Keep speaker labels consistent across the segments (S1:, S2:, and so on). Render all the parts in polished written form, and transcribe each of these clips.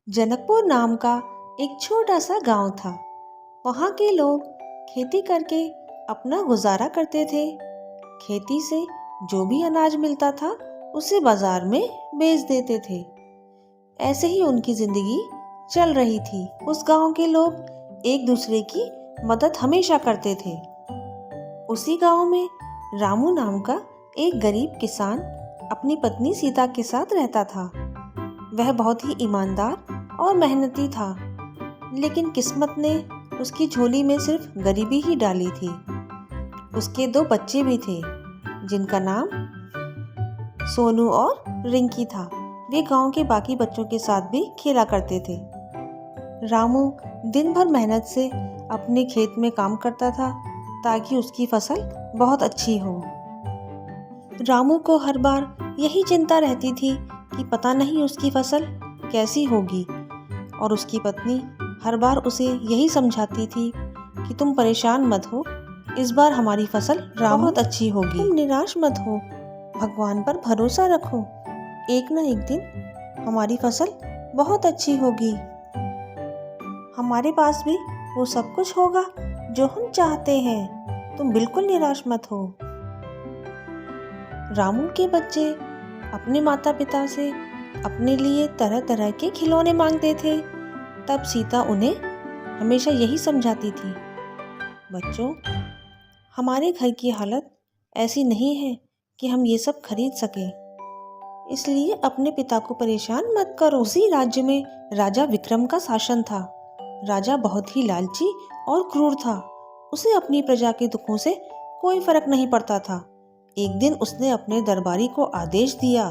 S1: जनकपुर नाम का एक छोटा सा गांव था। वहाँ के लोग खेती करके अपना गुजारा करते थे। खेती से जो भी अनाज मिलता था उसे बाजार में बेच देते थे। ऐसे ही उनकी जिंदगी चल रही थी। उस गांव के लोग एक दूसरे की मदद हमेशा करते थे। उसी गांव में रामू नाम का एक गरीब किसान अपनी पत्नी सीता के साथ रहता था। वह बहुत ही ईमानदार और मेहनती था, लेकिन किस्मत ने उसकी झोली में सिर्फ गरीबी ही डाली थी। उसके 2 बच्चे भी थे, जिनका नाम सोनू और रिंकी था। वे गांव के बाकी बच्चों के साथ भी खेला करते थे। रामू दिन भर मेहनत से अपने खेत में काम करता था ताकि उसकी फसल बहुत अच्छी हो। रामू को हर बार यही चिंता रहती थी कि पता नहीं उसकी फसल कैसी होगी, और उसकी पत्नी हर बार उसे यही समझाती थी कि तुम परेशान मत हो, इस बार हमारी फसल बहुत अच्छी होगी। तुम निराश मत हो, भगवान पर भरोसा रखो, एक न एक दिन हमारी फसल बहुत अच्छी होगी। हमारे पास भी वो सब कुछ होगा जो हम चाहते हैं, तुम बिल्कुल निराश मत हो। रामू के बच्चे अपने माता पिता से अपने लिए तरह तरह के खिलौने मांगते थे। तब सीता उन्हें हमेशा यही समझाती थी, बच्चों, हमारे घर की हालत ऐसी नहीं है कि हम ये सब खरीद सकें, इसलिए अपने पिता को परेशान मत करो। उसी राज्य में राजा विक्रम का शासन था। राजा बहुत ही लालची और क्रूर था। उसे अपनी प्रजा के दुखों से कोई फर्क नहीं पड़ता था। एक दिन उसने अपने दरबारी को आदेश दिया,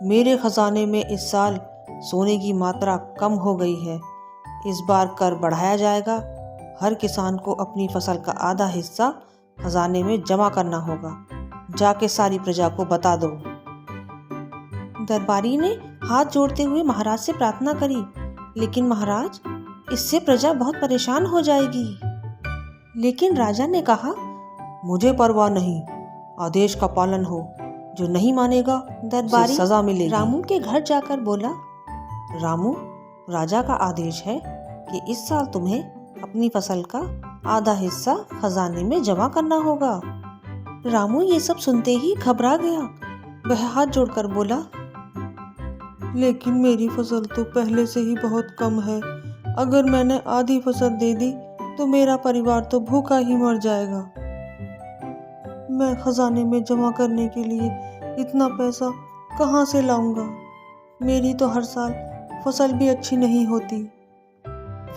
S1: मेरे खजाने में इस साल सोने की मात्रा कम हो गई है, इस बार कर बढ़ाया जाएगा। हर किसान को अपनी फसल का आधा हिस्सा खजाने में जमा करना होगा। जाके सारी प्रजा को बता दो। दरबारी ने हाथ जोड़ते हुए महाराज से प्रार्थना करी, लेकिन महाराज, इससे प्रजा बहुत परेशान हो जाएगी। लेकिन राजा ने कहा, मुझे परवाह नहीं, आदेश का पालन हो, जो नहीं मानेगा दरबारी सजा मिलेगी। रामू के घर जाकर बोला, रामू, राजा का आदेश है कि इस साल तुम्हें अपनी फसल का आधा हिस्सा खजाने में जमा करना होगा। रामू ये सब सुनते ही घबरा गया। वह हाथ जोड़कर बोला, लेकिन मेरी फसल तो पहले से ही बहुत कम है। अगर मैंने आधी फसल दे दी तो मेरा परिवार तो भूखा ही मर जाएगा। मैं खजाने में जमा करने के लिए इतना पैसा कहाँ से लाऊंगा? मेरी तो हर साल फसल भी अच्छी नहीं होती।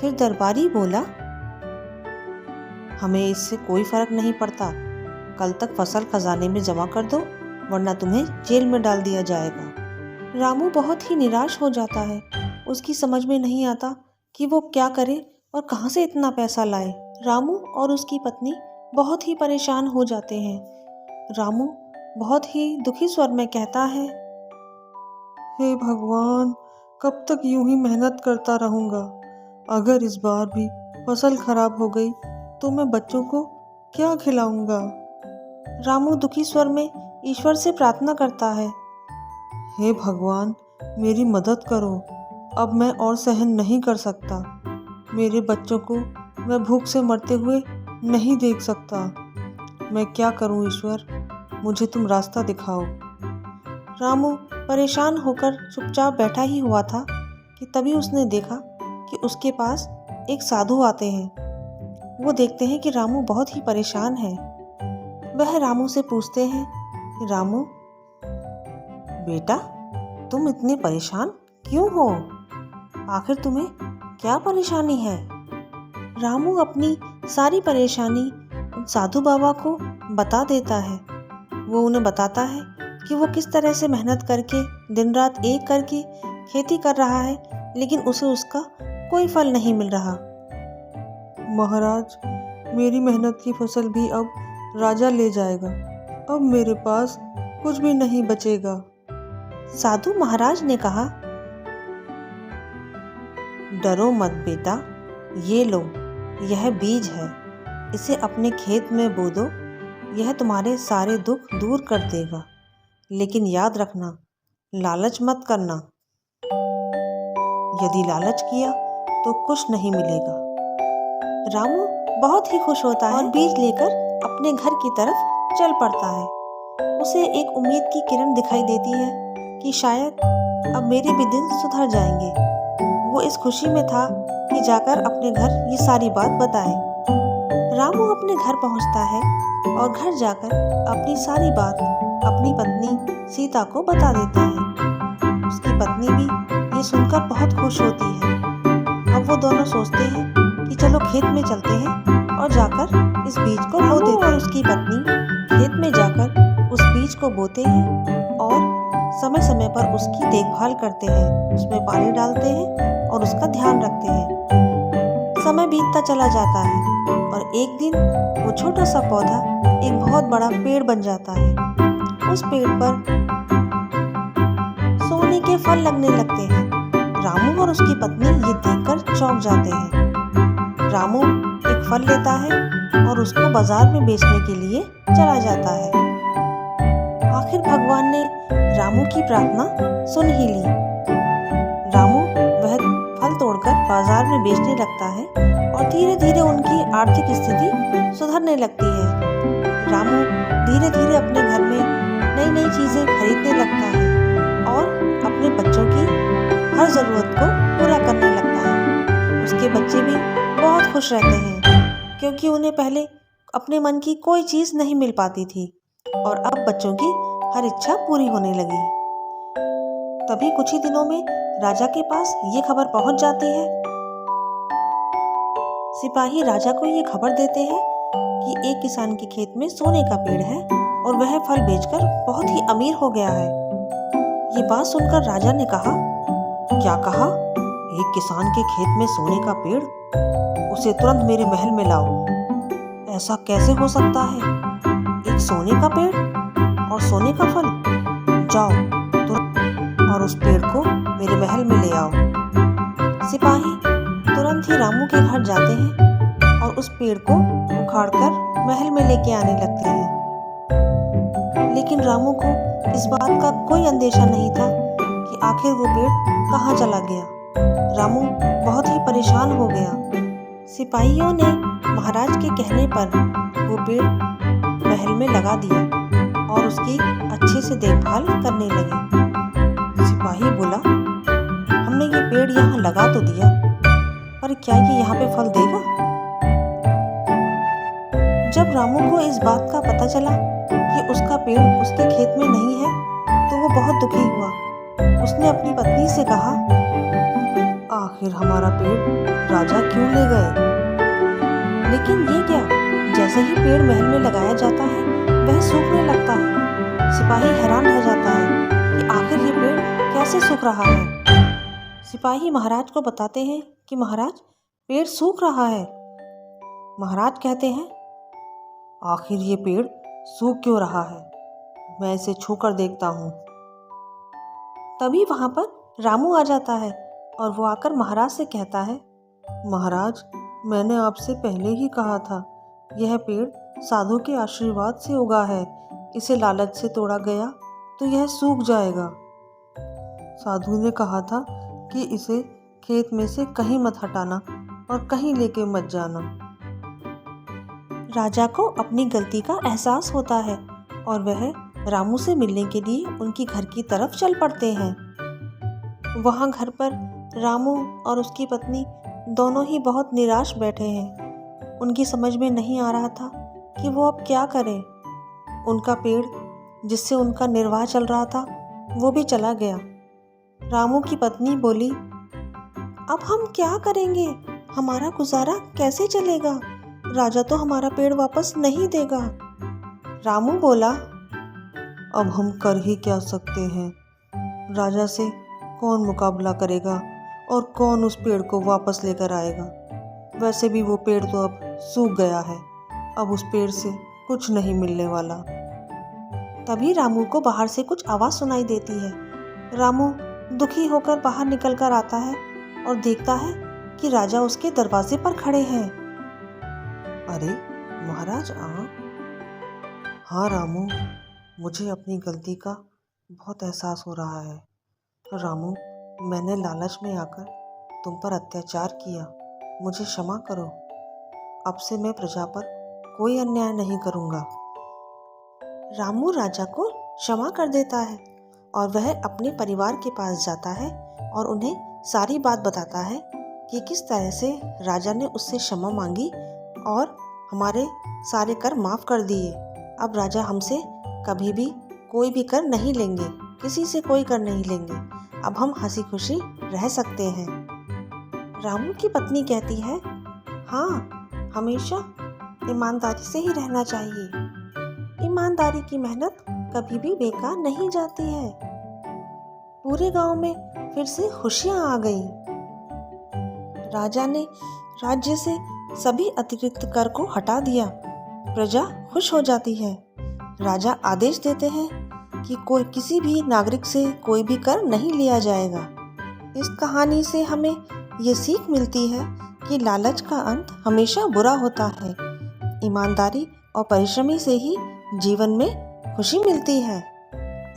S1: फिर दरबारी बोला, हमें इससे कोई फर्क नहीं पड़ता। कल तक फसल खजाने में जमा कर दो, वरना तुम्हें जेल में डाल दिया जाएगा। रामू बहुत ही निराश हो जाता है। उसकी समझ में नहीं आता कि वो क्या करे और कहाँ से इतना पैसा लाए। रामू और उसकी पत्नी बहुत ही परेशान हो जाते हैं। रामू बहुत ही दुखी स्वर में कहता है, हे भगवान, कब तक यूं ही मेहनत करता रहूंगा? अगर इस बार भी फसल खराब हो गई तो मैं बच्चों को क्या खिलाऊंगा? रामू दुखी स्वर में ईश्वर से प्रार्थना करता है, हे भगवान, मेरी मदद करो, अब मैं और सहन नहीं कर सकता। मेरे बच्चों को मैं भूख से मरते हुए नहीं देख सकता। मैं क्या करूं ईश्वर, मुझे तुम रास्ता दिखाओ। रामू परेशान होकर चुपचाप बैठा ही हुआ था कि तभी उसने देखा कि उसके पास एक साधु आते हैं। वो देखते हैं कि रामू बहुत ही परेशान है। वह रामू से पूछते हैं, रामू बेटा, तुम इतने परेशान क्यों हो? आखिर तुम्हें क्या परेशानी है? रामू अपनी सारी परेशानी साधु बाबा को बता देता है। वो उन्हें बताता है कि वो किस तरह से मेहनत करके दिन रात एक करके खेती कर रहा है, लेकिन उसे उसका कोई फल नहीं मिल रहा। महाराज, मेरी मेहनत की फसल भी अब राजा ले जाएगा। अब मेरे पास कुछ भी नहीं बचेगा। साधु महाराज ने कहा, डरो मत बेटा, ये लो, यह बीज है, इसे अपने खेत में बो दो। यह तुम्हारे सारे दुख दूर कर देगा, लेकिन याद रखना, लालच मत करना। यदि लालच किया तो कुछ नहीं मिलेगा। रामू बहुत ही खुश होता है और बीज लेकर अपने घर की तरफ चल पड़ता है। उसे एक उम्मीद की किरण दिखाई देती है कि शायद अब मेरे भी दिन सुधर जाएंगे। वो इस खुशी में था कि जाकर अपने घर ये सारी बात बताए। रामू अपने घर पहुंचता है और घर जाकर अपनी सारी बात अपनी पत्नी सीता को बता देता है। उसकी पत्नी भी ये सुनकर बहुत खुश होती है। अब वो दोनों सोचते हैं कि चलो खेत में चलते हैं और जाकर इस बीज को बो देते हैं। उसकी पत्नी खेत में जाकर उस बीज को बोते हैं और समय समय पर उसकी देखभाल करते हैं, उसमें पानी डालते हैं और उसका ध्यान रखते हैं। समय बीतता चला जाता है और एक दिन वो छोटा सा पौधा एक बहुत बड़ा पेड़ बन जाता है। उस पेड़ पर सोने के फल लगने लगते हैं। रामू और उसकी पत्नी ये देखकर चौंक जाते हैं। रामू एक फल लेता है और उसको बाजार में बेचने के लिए चला जाता है। आखिर भगवान ने रामू की प्रार्थना सुन ही ली। रामू वह फल तोड़कर बाजार में बेचने लगता है और धीरे धीरे उनकी आर्थिक स्थिति सुधरने लगती है। रामू धीरे धीरे अपने घर में नई नई चीजें खरीदने लगता है और अपने बच्चों की हर जरूरत को पूरा करने लगता है। उसके बच्चे भी बहुत खुश रहते हैं क्योंकि उन्हें पहले अपने मन की कोई चीज नहीं मिल पाती थी और अब बच्चों की हर इच्छा पूरी होने लगी। तभी कुछ ही दिनों में राजा के पास ये खबर पहुंच जाती है। सिपाही राजा को ये खबर देते हैं कि एक किसान के खेत में सोने का पेड़ है और वह फल बेचकर बहुत ही अमीर हो गया है। ये बात सुनकर राजा ने कहा, क्या कहा? एक किसान के खेत में सोने का पेड़? उसे तुरंत मेरे महल में लाओ। ऐसा कैसे हो सकता है? एक सोने का पेड़ और सोने का फल? जाओ तुरंत और उस पेड़ को मेरे महल में ले आओ। सिपाही तुरंत ही रामू के घर जाते हैं और उस पेड़ को उखाड़कर महल में लेके आने लगते हैं। लेकिन रामू को इस बात का कोई अंदेशा नहीं था कि आखिर वो पेड़ कहाँ चला गया। रामू बहुत ही परेशान हो गया। सिपाहियों ने महाराज के कहने पर वो पेड़ महल में लगा दिया और उसकी अच्छे से देखभाल करने लगे। सिपाही बोला, हमने ये पेड़ यहाँ लगा तो दिया, पर क्या ये यहाँ पे फल देगा? जब रामू को इस बात का पता चला कि उसका पेड़ उसके खेत में नहीं है तो वो बहुत दुखी हुआ। उसने अपनी पत्नी से कहा, आखिर हमारा पेड़ राजा क्यों ले गए? लेकिन ये क्या, जैसे ही पेड़ महल में लगाया जाता है वह सूखने लगता है। सिपाही हैरान रह जाता है कि आखिर ये पेड़ कैसे सूख रहा है। सिपाही महाराज को बताते हैं कि महाराज, पेड़ सूख रहा है। महाराज कहते हैं, आखिर ये पेड़ सूख क्यों रहा है? मैं इसे छू कर देखता हूँ। तभी वहां पर रामू आ जाता है और वो आकर महाराज से कहता है, महाराज, मैंने आपसे पहले ही कहा था, यह पेड़ साधु के आशीर्वाद से उगा है। इसे लालच से तोड़ा गया तो यह सूख जाएगा। साधु ने कहा था कि इसे खेत में से कहीं मत हटाना और कहीं लेके मत जाना। राजा को अपनी गलती का एहसास होता है और वह रामू से मिलने के लिए उनकी घर की तरफ चल पड़ते हैं। वहाँ घर पर रामू और उसकी पत्नी दोनों ही बहुत निराश बैठे हैं। उनकी समझ में नहीं आ रहा था कि वो अब क्या करें। उनका पेड़ जिससे उनका निर्वाह चल रहा था वो भी चला गया। रामू की पत्नी बोली, अब हम क्या करेंगे? हमारा गुजारा कैसे चलेगा? राजा तो हमारा पेड़ वापस नहीं देगा। रामू बोला, अब हम कर ही क्या सकते हैं? राजा से कौन मुकाबला करेगा और कौन उस पेड़ को वापस लेकर आएगा? वैसे भी वो पेड़ तो अब सूख गया है, अब उस पेड़ से कुछ नहीं मिलने वाला। तभी रामू को बाहर से कुछ आवाज़ सुनाई देती है। रामू दुखी होकर बाहर निकल कर आता है और देखता है कि राजा उसके दरवाजे पर खड़े हैं। अरे महाराज आप? हाँ रामू, मुझे अपनी गलती का बहुत एहसास हो रहा है। रामू, मैंने लालच में आकर तुम पर अत्याचार किया, मुझे क्षमा करो। अब से मैं प्रजा पर कोई अन्याय नहीं करूँगा। रामू राजा को क्षमा कर देता है और वह अपने परिवार के पास जाता है और उन्हें सारी बात बताता है कि किस तरह से राजा ने उससे क्षमा मांगी और हमारे सारे कर माफ़ कर दिए। अब राजा हमसे कभी भी कोई भी कर नहीं लेंगे, किसी से कोई कर नहीं लेंगे। अब हम हंसी खुशी रह सकते हैं। रामू की पत्नी कहती है, हाँ, हमेशा ईमानदारी से ही रहना चाहिए। ईमानदारी की मेहनत कभी भी बेकार नहीं जाती है। पूरे गांव में फिर से खुशियां आ गई। राजा ने राज्य से सभी अतिरिक्त कर को हटा दिया। प्रजा खुश हो जाती है। राजा आदेश देते हैं कि कोई किसी भी नागरिक से कोई भी कर नहीं लिया जाएगा। इस कहानी से हमें ये सीख मिलती है कि लालच का अंत हमेशा बुरा होता है। ईमानदारी और परिश्रमी से ही जीवन में खुशी मिलती है।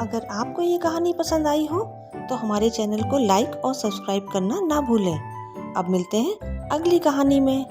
S1: अगर आपको ये कहानी पसंद आई हो तो हमारे चैनल को लाइक और सब्सक्राइब करना ना भूलें। अब मिलते हैं अगली कहानी में।